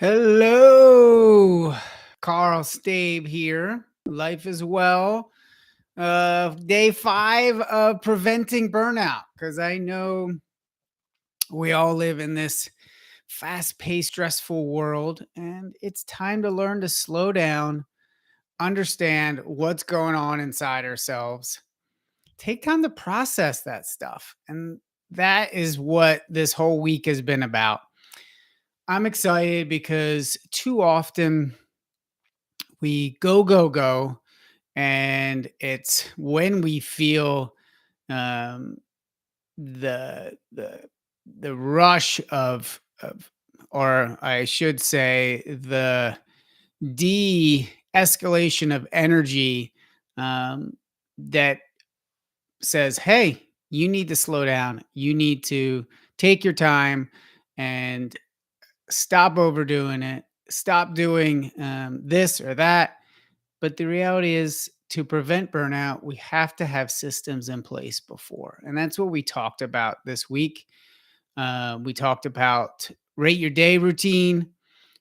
Hello, Carl Stabe here. Life is well. Day 5 of preventing burnout because I know we all live in this fast paced, stressful world, and it's time to learn to slow down, understand what's going on inside ourselves, take time to process that stuff. And that is what this whole week has been about. I'm excited because too often we go, and it's when we feel um, the the rush of, or I should say, the de-escalation of energy that says, "Hey, you need to slow down. You need to take your time and stop overdoing it. Stop doing this or that." But the reality is, to prevent burnout, we have to have systems in place before. And that's what we talked about this week. We talked about rate your day routine.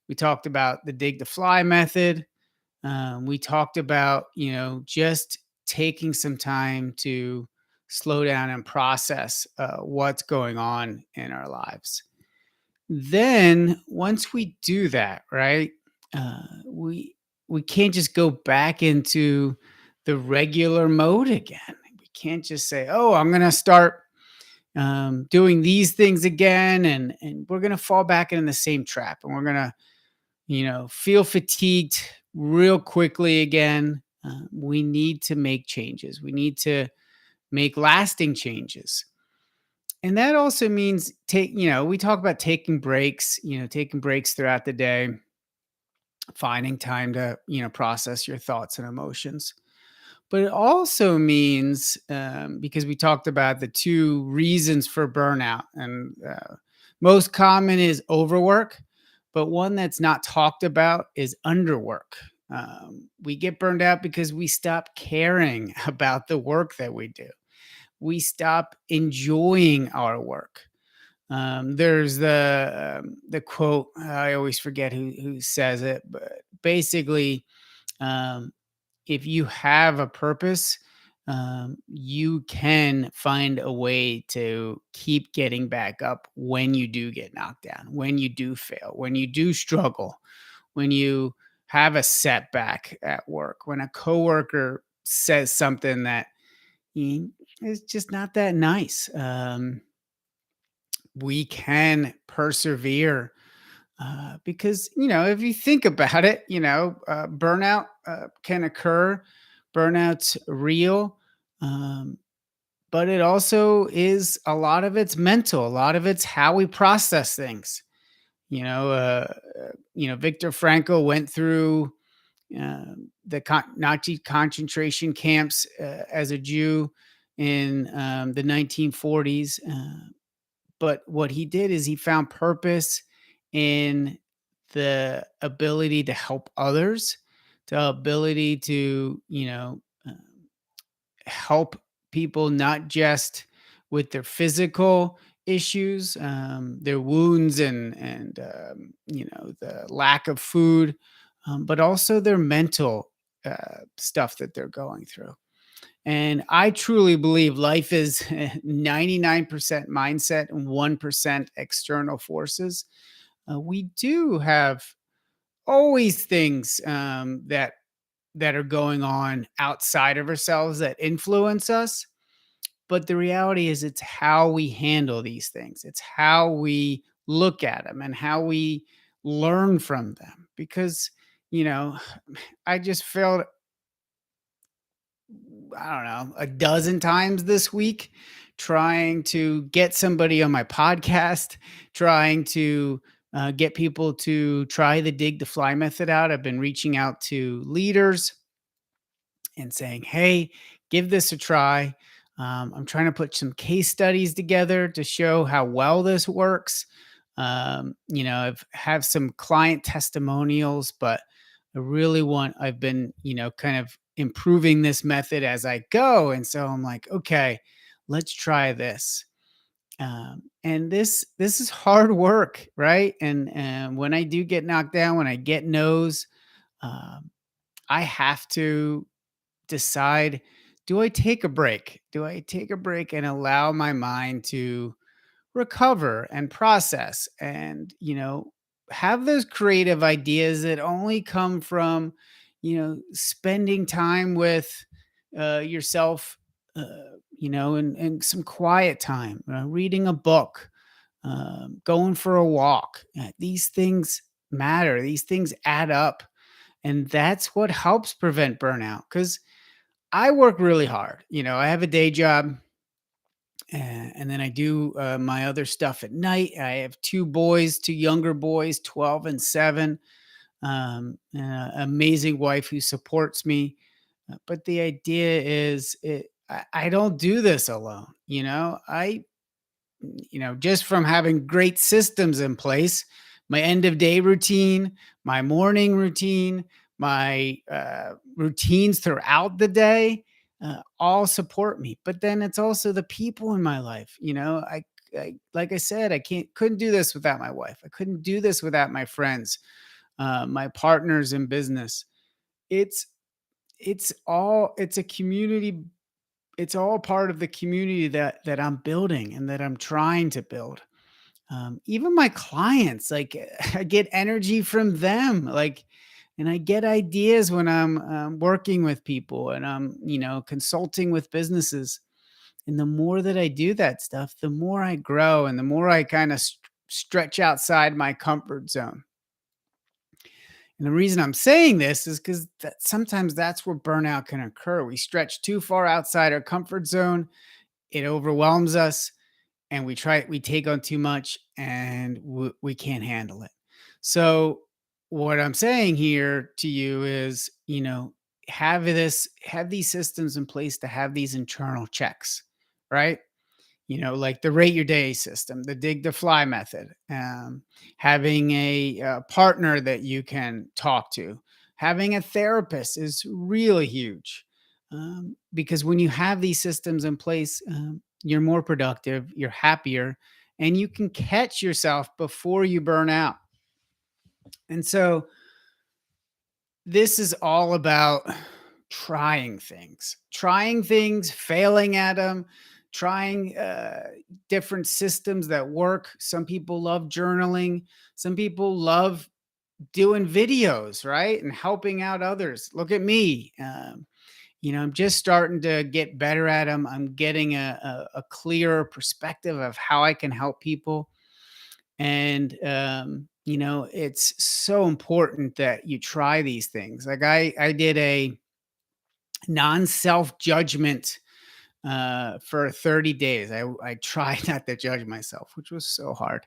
We talked about the dig to fly method. We talked about, just taking some time to slow down and process what's going on in our lives. Then once we do that, right, we can't just go back into the regular mode again. We can't just say, "Oh, I'm going to start doing these things again," and we're going to fall back in the same trap, and we're going to, feel fatigued real quickly again. We need to make changes. We need to make lasting changes. And that also means we talk about taking breaks, taking breaks throughout the day, finding time to, process your thoughts and emotions. But it also means, because we talked about the two reasons for burnout, and most common is overwork, but one that's not talked about is underwork. We get burned out because we stop caring about the work that we do. We stop enjoying our work. There's the quote. I always forget who says it, but basically, um, if you have a purpose, you can find a way to keep getting back up when you do get knocked down, when you do fail, when you do struggle, when you have a setback at work, when a coworker says something that is just not that nice. We can persevere because, if you think about it, burnout can occur. Burnout's real. um, but it also is, a lot of it's mental, a lot of it's how we process things. Viktor Frankl went through the Nazi concentration camps as a Jew in the 1940s. But what he did is he found purpose in the ability to help others, the ability to, help people not just with their physical issues, their wounds, and the lack of food, but also their mental stuff that they're going through. And I truly believe life is 99% mindset and 1% external forces. We do have always things that are going on outside of ourselves that influence us. But the reality is, it's how we handle these things. It's how we look at them and how we learn from them. Because, you know, I just felt, I don't know, a dozen times this week trying to get somebody on my podcast, trying to get people to try the dig to fly method out. I've been reaching out to leaders and saying, "Hey, give this a try." I'm trying to put some case studies together to show how well this works. I've have some client testimonials, but I've been, kind of improving this method as I go. And so I'm like, okay, let's try this. And this is hard work, right? And when I do get knocked down, when I get no's, um, I have to decide, do I take a break? Do I take a break and allow my mind to recover and process and, have those creative ideas that only come from, spending time with yourself, uh, and some quiet time, reading a book, going for a walk. These things matter, these things add up. And that's what helps prevent burnout because I work really hard. I have a day job, and then I do my other stuff at night. I have two boys, two younger boys, 12 and 7. Amazing wife who supports me. But the idea is, I don't do this alone. Just from having great systems in place, my end of day routine, my morning routine, my routines throughout the day, all support me. But then it's also the people in my life. Like I said, I couldn't do this without my wife. I couldn't do this without my friends, my partners in business. It's it's a community. It's all part of the community that I'm building and that I'm trying to build. Even my clients, like, I get energy from them, like, and I get ideas when I'm working with people and I'm, consulting with businesses. And the more that I do that stuff, the more I grow and the more I kind of stretch outside my comfort zone. And the reason I'm saying this is because sometimes that's where burnout can occur. We stretch too far outside our comfort zone, it overwhelms us, and we take on too much, and we can't handle it. So what I'm saying here to you is, have these systems in place to have these internal checks, right? Like the rate your day system, the dig to fly method, having a partner that you can talk to, having a therapist is really huge. Because when you have these systems in place, you're more productive, you're happier, and you can catch yourself before you burn out. And so this is all about trying things, failing at them, trying different systems that work. Some people love journaling, some people love doing videos, right? And helping out others. Look at me. I'm just starting to get better at them. I'm getting a clearer perspective of how I can help people. And it's so important that you try these things. Like I did a non-self judgment for 30 days. I tried not to judge myself, which was so hard.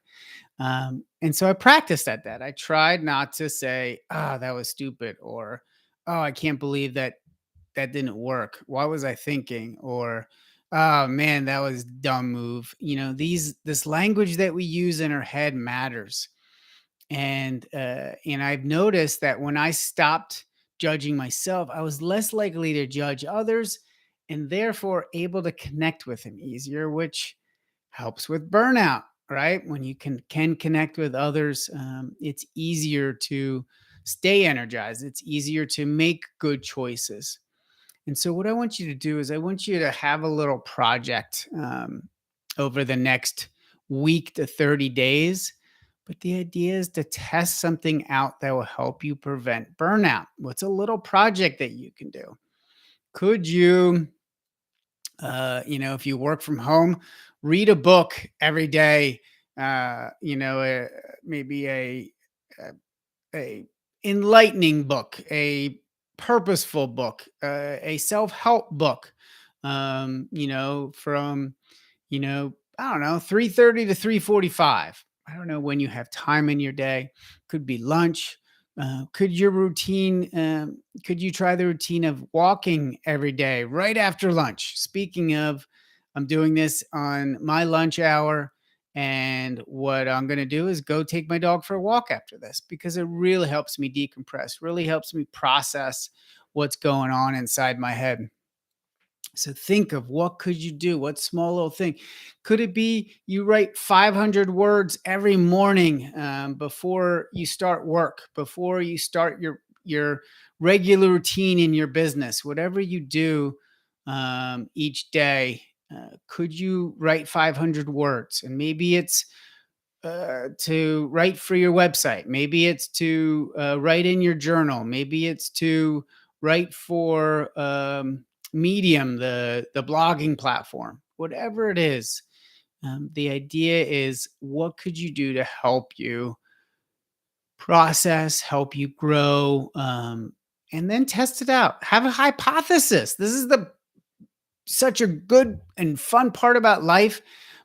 And so I practiced at that. I tried not to say, "Oh, that was stupid," or, "Oh, I can't believe that didn't work. What was I thinking?" Or, "Oh man, that was dumb move." This language that we use in our head matters. And I've noticed that when I stopped judging myself, I was less likely to judge others and therefore able to connect with them easier, which helps with burnout, right? When you can connect with others, it's easier to stay energized. It's easier to make good choices. And so, what I want you to do is, I want you to have a little project over the next week to 30 days. But the idea is to test something out that will help you prevent burnout. What's a little project that you can do? Could you, if you work from home, read a book every day? Maybe a a enlightening book, a purposeful book, a self-help book, from, I don't know, 3:30 to 3:45. I don't know when you have time in your day. Could be lunch. Could you try the routine of walking every day right after lunch? Speaking of, I'm doing this on my lunch hour. And what I'm going to do is go take my dog for a walk after this because it really helps me decompress, really helps me process what's going on inside my head. So think of what could you do? What small little thing? Could it be you write 500 words every morning before you start work, before you start your regular routine in your business, whatever you do each day? Could you write 500 words? And maybe it's to write for your website. Maybe it's to write in your journal. Maybe it's to write for Medium, the blogging platform. Whatever it is, the idea is what could you do to help you process, help you grow, and then test it out. Have a hypothesis. This is the such a good and fun part about life,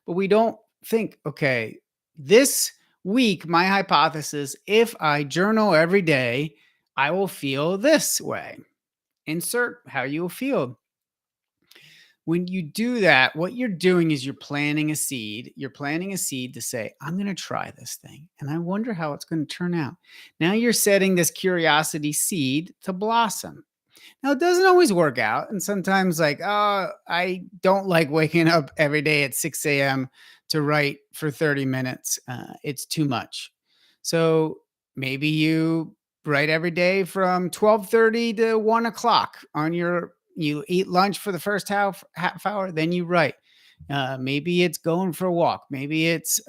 but we don't think, okay, this week, my hypothesis, if I journal every day, I will feel this way. Insert how you will feel. When you do that, what you're doing is you're planting a seed. You're planting a seed to say, I'm going to try this thing and I wonder how it's going to turn out. Now you're setting this curiosity seed to blossom. Now, it doesn't always work out. And sometimes, like, oh, I don't like waking up every day at 6 a.m. to write for 30 minutes. It's too much. So maybe you write every day from 12:30 to 1 o'clock on you eat lunch for the first half hour, then you write. Maybe it's going for a walk. Maybe it's,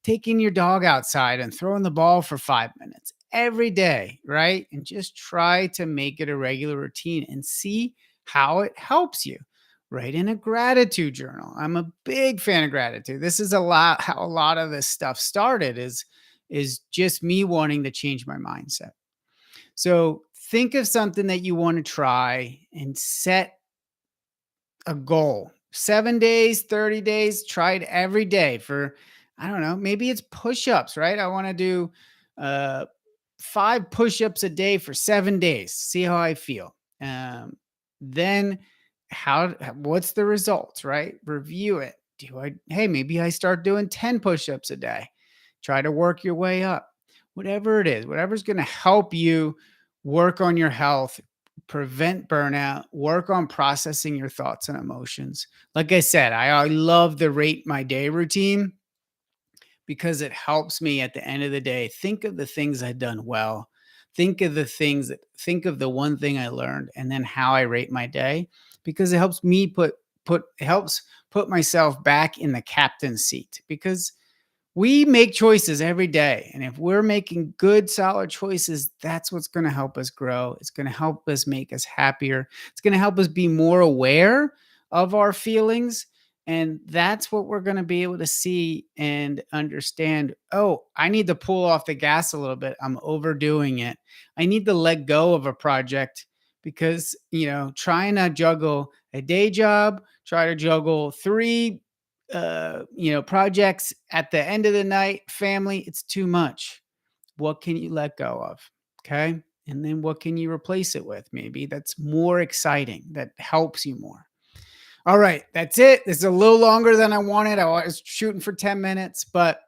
taking your dog outside and throwing the ball for 5 minutes every day, right? And just try to make it a regular routine and see how it helps you. Write in a gratitude journal. I'm a big fan of gratitude. This is a lot how a lot of this stuff started is just me wanting to change my mindset. So think of something that you want to try and set a goal. 7 days, 30 days, try it every day for, I don't know, maybe it's push ups, right? I want to do uh, 5 push-ups a day for 7 days. See how I feel. Then what's the results, right? Review it. Hey, maybe I start doing 10 push-ups a day. Try to work your way up. Whatever it is, whatever's going to help you work on your health, prevent burnout, work on processing your thoughts and emotions. Like I said, I love the rate my day routine because it helps me at the end of the day think of the things I've done well. Think of the one thing I learned and then how I rate my day because it helps me put myself back in the captain's seat because we make choices every day. And if we're making good, solid choices, that's what's going to help us grow. It's going to help us make us happier. It's going to help us be more aware of our feelings. And that's what we're going to be able to see and understand. Oh, I need to pull off the gas a little bit. I'm overdoing it. I need to let go of a project because, trying to juggle a day job, try to juggle three projects at the end of the night, family, it's too much. What can you let go of? Okay. And then what can you replace it with? Maybe that's more exciting, that helps you more. All right. That's it. This is a little longer than I wanted. I was shooting for 10 minutes, but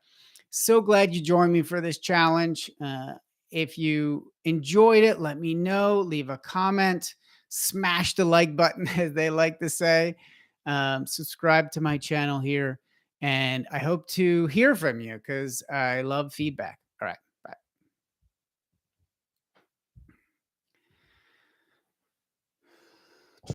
so glad you joined me for this challenge. If you enjoyed it, let me know. Leave a comment, smash the like button, as they like to say. Subscribe to my channel here. And I hope to hear from you because I love feedback. All right.